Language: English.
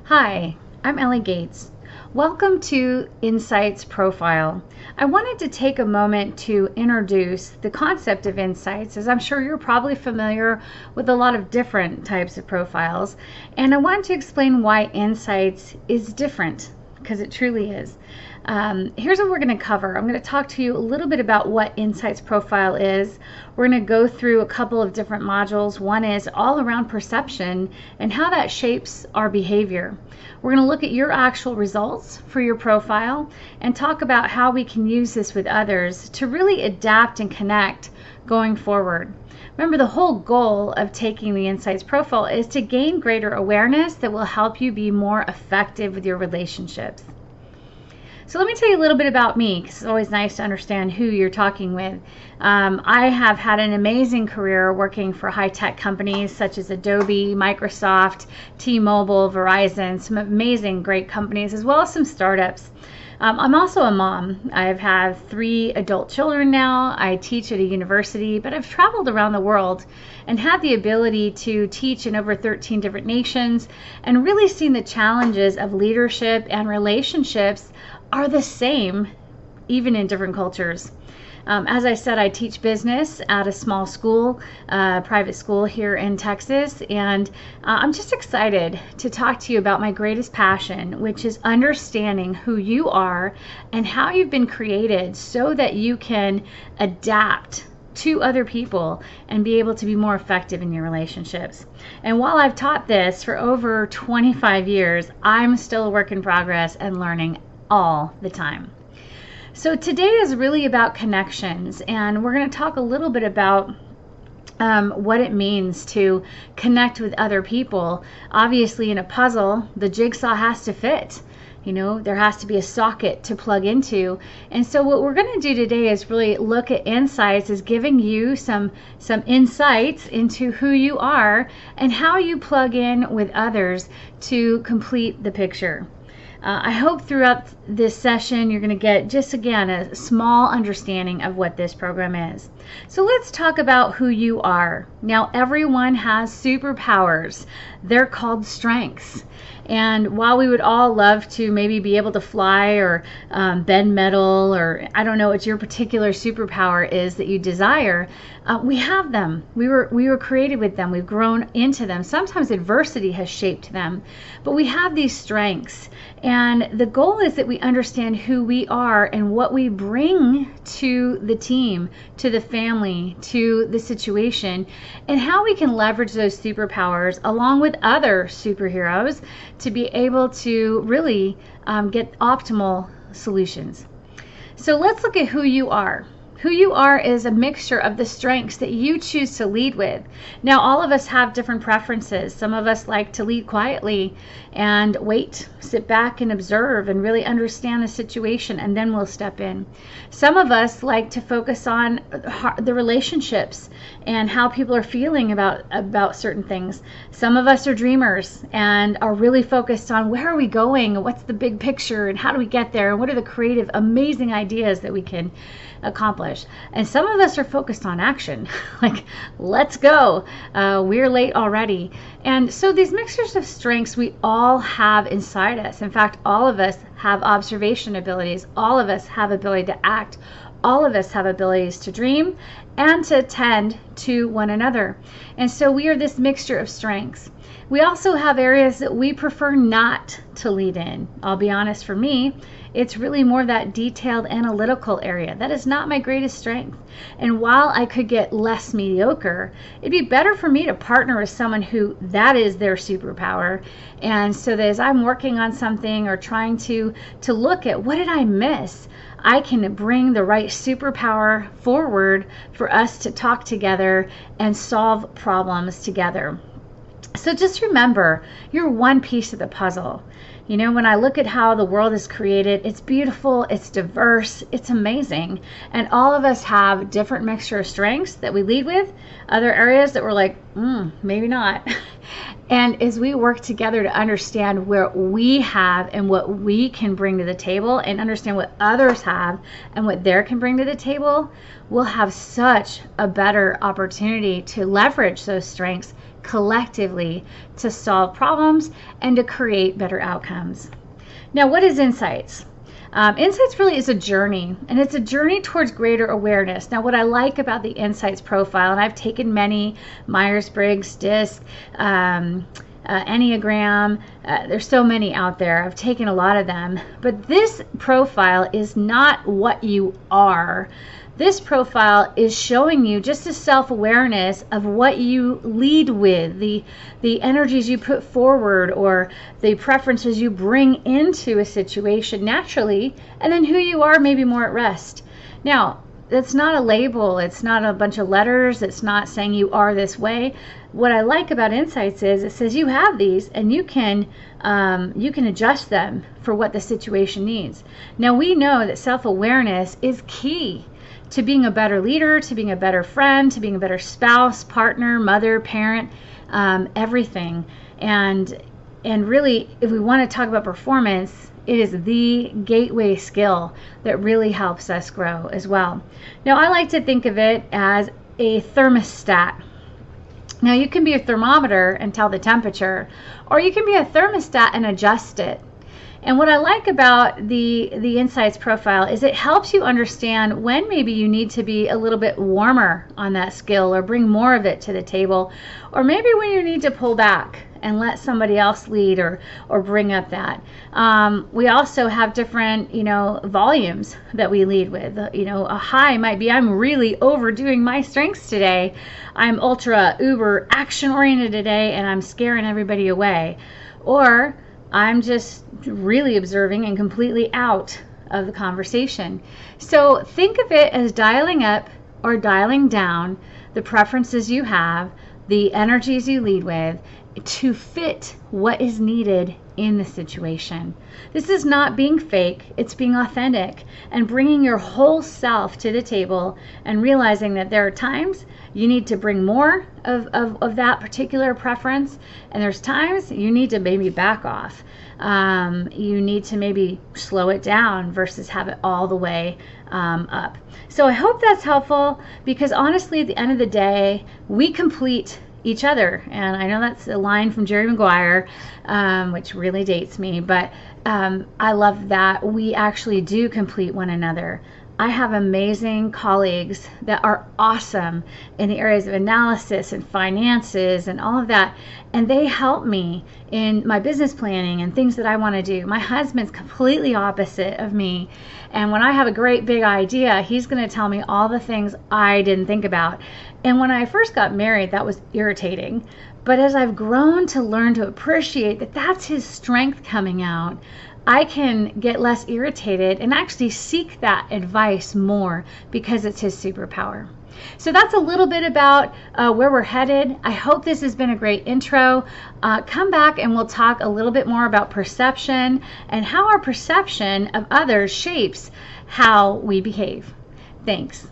Hi, I'm Ellie Gates. Welcome to Insights Profile. I wanted to take a moment to introduce the concept of insights, as I'm sure you're probably familiar with a lot of different types of profiles, and I wanted to explain why insights is different, because it truly is. Here's what we're going to cover. I'm going to talk to you a little bit about what Insights Profile is. We're going to go through a couple of different modules. One is all around perception and how that shapes our behavior. We're going to look at your actual results for your profile and talk about how we can use this with others to really adapt and connect going forward. Remember, the whole goal of taking the Insights Profile is to gain greater awareness that will help you be more effective with your relationships. So let me tell you a little bit about me, because it's always nice to understand who you're talking with. I have had an amazing career working for high-tech companies such as Adobe, Microsoft, T-Mobile, Verizon, some amazing, great companies, as well as some startups. I'm also a mom. I have 3 adult children now. I teach at a university, but I've traveled around the world and had the ability to teach in over 13 different nations and really seen the challenges of leadership and relationships are the same even in different cultures. As I said, I teach business at a small school, private school here in Texas, and I'm just excited to talk to you about my greatest passion, which is understanding who you are and how you've been created so that you can adapt to other people and be able to be more effective in your relationships. And while I've taught this for over 25 years, I'm still a work in progress and learning all the time. So today is really about connections, and we're going to talk a little bit about what it means to connect with other people. Obviously, in a puzzle, the jigsaw has to fit. You know, there has to be a socket to plug into. And so what we're going to do today is really look at insights as giving you some insights into who you are and how you plug in with others to complete the picture. I hope throughout this session you're going to get, just again, a small understanding of what this program is. So let's talk about who you are. Now, everyone has superpowers. They're called strengths. And while we would all love to maybe be able to fly or bend metal, or I don't know what your particular superpower is that you desire, we have them. We were created with them. We've grown into them. Sometimes adversity has shaped them, but we have these strengths. And the goal is that we understand who we are and what we bring to the team, to the family, to the situation, and how we can leverage those superpowers along with other superheroes to be able to really get optimal solutions. So let's look at who you are. Who you are is a mixture of the strengths that you choose to lead with. Now, all of us have different preferences. Some of us like to lead quietly and wait, sit back and observe and really understand the situation, and then we'll step in. Some of us like to focus on the relationships and how people are feeling about certain things. Some of us are dreamers and are really focused on where are we going, what's the big picture, and how do we get there, and what are the creative, amazing ideas that we can accomplish. And some of us are focused on action, like, let's go, we're late already. And so these mixtures of strengths we all have inside us. In fact, all of us have observation abilities. All of us have ability to act. All of us have abilities to dream and to tend to one another. And so we are this mixture of strengths. We also have areas that we prefer not to lead in. I'll be honest, for me, it's really more that detailed analytical area. That is not my greatest strength. And while I could get less mediocre, it'd be better for me to partner with someone who that is their superpower. And so that as I'm working on something or trying to look at what did I miss, I can bring the right superpower forward for us to talk together and solve problems together. So just remember, you're one piece of the puzzle. You know, when I look at how the world is created, it's beautiful, it's diverse, it's amazing. And all of us have different mixture of strengths that we lead with, other areas that we're like, maybe not. And as we work together to understand where we have and what we can bring to the table, and understand what others have and what they can bring to the table, we'll have such a better opportunity to leverage those strengths collectively to solve problems and to create better outcomes. Now, what is Insights? Insights really is a journey, and it's a journey towards greater awareness. Now, what I like about the Insights profile, and I've taken many, Myers-Briggs, DISC, Enneagram, there's so many out there. I've taken a lot of them, but this profile is not what you are. This profile is showing you just a self-awareness of what you lead with, the energies you put forward, or the preferences you bring into a situation naturally, and then who you are maybe more at rest. Now, it's not a label, it's not a bunch of letters, it's not saying you are this way. What I like about Insights is it says you have these, and you can adjust them for what the situation needs. Now, we know that self-awareness is key to being a better leader, to being a better friend, to being a better spouse, partner, mother, parent, everything. And really, if we want to talk about performance, it is the gateway skill that really helps us grow as well. Now, I like to think of it as a thermostat. Now, you can be a thermometer and tell the temperature, or you can be a thermostat and adjust it. And what I like about the Insights profile is it helps you understand when maybe you need to be a little bit warmer on that skill or bring more of it to the table, or maybe when you need to pull back and let somebody else lead or bring up that. We also have different, volumes that we lead with. A high might be, I'm really overdoing my strengths today. I'm ultra, uber, action-oriented today, and I'm scaring everybody away. Or I'm just really observing and completely out of the conversation. So think of it as dialing up or dialing down the preferences you have, the energies you lead with, to fit what is needed in the situation. This is not being fake, it's being authentic and bringing your whole self to the table and realizing that there are times you need to bring more of that particular preference, and there's times you need to maybe back off. You need to maybe slow it down versus have it all the way up. So I hope that's helpful, because honestly, at the end of the day, we complete each other. And I know that's a line from Jerry Maguire, which really dates me, but I love that we actually do complete one another. I have amazing colleagues that are awesome in the areas of analysis and finances and all of that, and they help me in my business planning and things that I want to do. My husband's completely opposite of me, and when I have a great big idea, he's going to tell me all the things I didn't think about. And when I first got married, that was irritating. But as I've grown to learn to appreciate that that's his strength coming out, I can get less irritated and actually seek that advice more because it's his superpower. So that's a little bit about where we're headed. I hope this has been a great intro. Come back and we'll talk a little bit more about perception and how our perception of others shapes how we behave. Thanks.